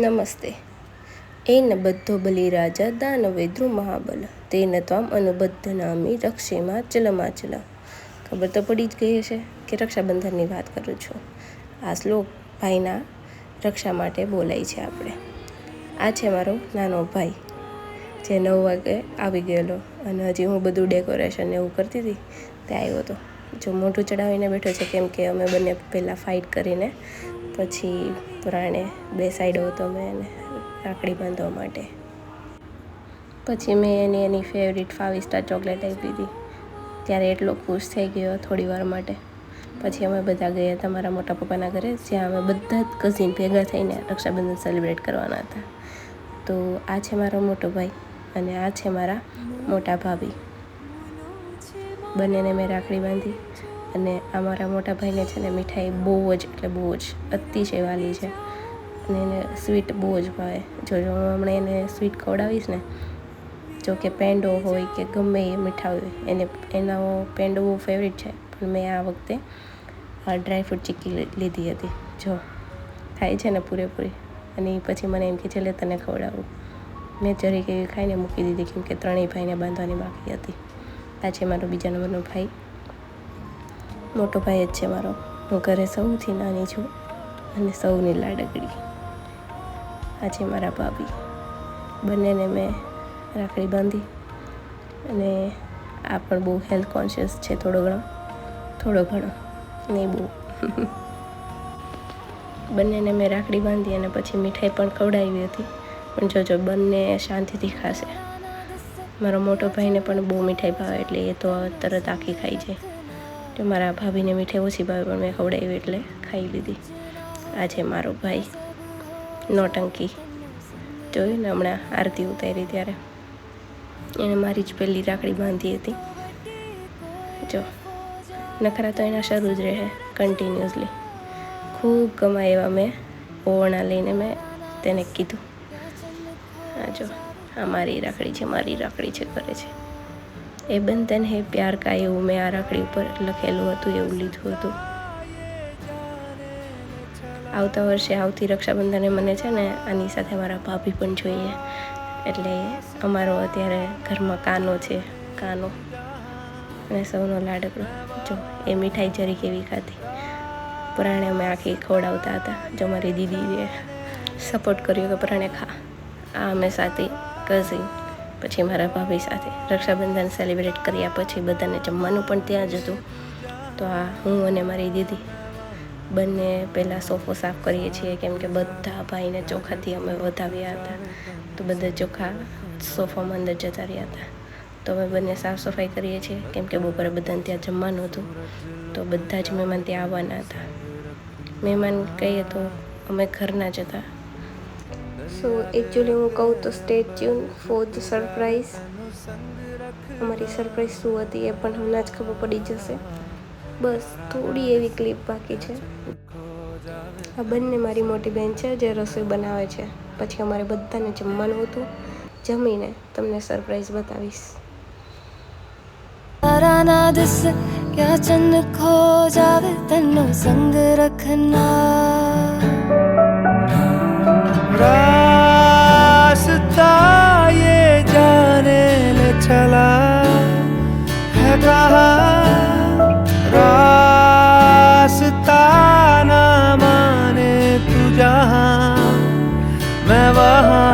નમસ્તે. એન બધ્ધો બલિરાજા દાનવે ધ્રુમહાબલ તેન ત્વામ અનુબદ્ધનામિ રક્ષેમાચલમાચલ. ખબર તો પડી જ ગઈ હશે કે રક્ષાબંધનની વાત કરું છું. આ શ્લોક ભાઈના રક્ષા માટે બોલાય છે આપણે. આ છે મારો નાનો ભાઈ જે 9 વાગે આવી ગયેલો અને હજી હું બધું ડેકોરેશન એવું કરતી હતી તે આવ્યો હતો. જો મોઢું ચડાવીને બેઠો છે કેમ કે અમે બંને પહેલાં ફાઇટ કરીને પછી પુરાણે બેસાડ્યો હતો મેં એને રાખડી બાંધવા માટે. પછી મેં એની ફેવરિટ 5 સ્ટાર ચોકલેટ આપી હતી. ત્યારે એટલો ખુશ થઈ ગયો થોડી વાર માટે. પછી અમે બધા ગયા હતા મારા મોટા પપ્પાના ઘરે, જ્યાં અમે બધા જ કઝિન ભેગા થઈને રક્ષાબંધન સેલિબ્રેટ કરવાના હતા. તો આ છે મારો મોટો ભાઈ અને આ છે મારા મોટા ભાભી. બંનેને મેં રાખડી બાંધી અને આ મારા મોટા ભાઈને છે ને મીઠાઈ બહુ જ એટલે બહુ જ અતિશય વાલી છે અને એને સ્વીટ બહુ જ ભાવે. જો હું હમણાં એને સ્વીટ ખવડાવીશ ને, જો કે પેંડો હોય કે ગમે એ મીઠા હોય, એનો પેંડો બહુ ફેવરિટ છે, પણ મેં આ વખતે ડ્રાયફ્રૂટ ચીક્કી લીધી હતી. જો ખાય છે ને પૂરેપૂરી, અને પછી મને એમ કે છે લે તને ખવડાવું. મેં જરીક એવી ખાઈને મૂકી દીધી કેમ કે ત્રણેય ભાઈને બાંધવાની બાકી હતી. આ છે મારો બીજા નંબરનો ભાઈ, મોટો ભાઈ જ છે મારો. હું ઘરે સૌથી નાની છું અને સૌની લાડકડી. આ છે મારા ભાભી. બંનેને મેં રાખડી બાંધી અને આ પણ બહુ હેલ્થ કોન્શિયસ છે, થોડો ઘણો નહીં બહુ. બંનેને મેં રાખડી બાંધી અને પછી મીઠાઈ પણ ખવડાવી હતી. પણ જોજો બંને શાંતિથી ખાશે. મારો મોટો ભાઈને પણ બહુ મીઠાઈ ભાવે એટલે એ તો તરત આખી ખાઈ જાય. તો મારા ભાભીને મીઠાઈ ઓછી ભાવે પણ મેં ખવડાવી એટલે ખાઈ લીધી. આ છે મારો ભાઈ નોટંકી. જોયું ને હમણાં આરતી ઉતારી ત્યારે એને મારી જ પહેલી રાખડી બાંધી હતી. જો નખરા તો એના શરૂ જ રહે કન્ટિન્યુઅસલી. ખૂબ ગમાય એવા મેં ઓવણા લઈને મેં તેને કીધું. હા જો આ મારી રાખડી છે કરે છે. એ બંધન હે પ્યાર કા, એવું મેં આ રાખડી ઉપર લખેલું હતું, એવું લીધું હતું. આવતા વર્ષે આવતી રક્ષાબંધને મને છે ને આની સાથે મારા ભાભી પણ જોઈએ. એટલે અમારો અત્યારે ઘરમાં કાનો છે, કાનો અને સૌનો લાડકડો. જો એ મીઠાઈ જરીક એવી ખાધી, પરાણે અમે આખી ખવડાવતા હતા. જો મારી દીદીએ સપોર્ટ કર્યો કે પરાણે ખા. આ અમે સાથે કઝિન, પછી મારા ભાભી સાથે રક્ષાબંધન સેલિબ્રેટ કર્યા પછી બધાને જમવાનું પણ ત્યાં જ હતું. તો આ હું અને મારી દીદી બંને પહેલાં સોફો સાફ કરીએ છીએ કેમ કે બધા ભાઈને ચોખાથી અમે વધાવ્યા હતા. તો બધા ચોખા સોફામાં અંદર જતા રહ્યા હતા. તો અમે બંને સાફ સફાઈ કરીએ છીએ કેમ કે બપોરે બધાને ત્યાં જમવાનું હતું. તો બધા જ મહેમાન ત્યાં આવવાના હતા. મહેમાન કહીએ તો અમે ઘરના જ હતા. સો એકચ્યુઅલી હું કહું તો stay tune for the surprise. અમારી સરપ્રાઈઝ શું હતી એ પણ હમણાં જ ખબર પડી જશે. બસ થોડી એવી ક્લિપ બાકી છે. આ બંને મારી મોટી બહેન છે જે રસોઈ બનાવે છે. પછી અમારે બધાને જમવાનું હતું. જમીને તમને સરપ્રાઈઝ બતાવીશ. તારા દિસ ક્યાં ચંદ ખો જાવે તન્નો સંગ રખના. रास्ता ये जाने ले चला है कहाँ, रास्ता ना माने तू जहाँ मैं वहाँ.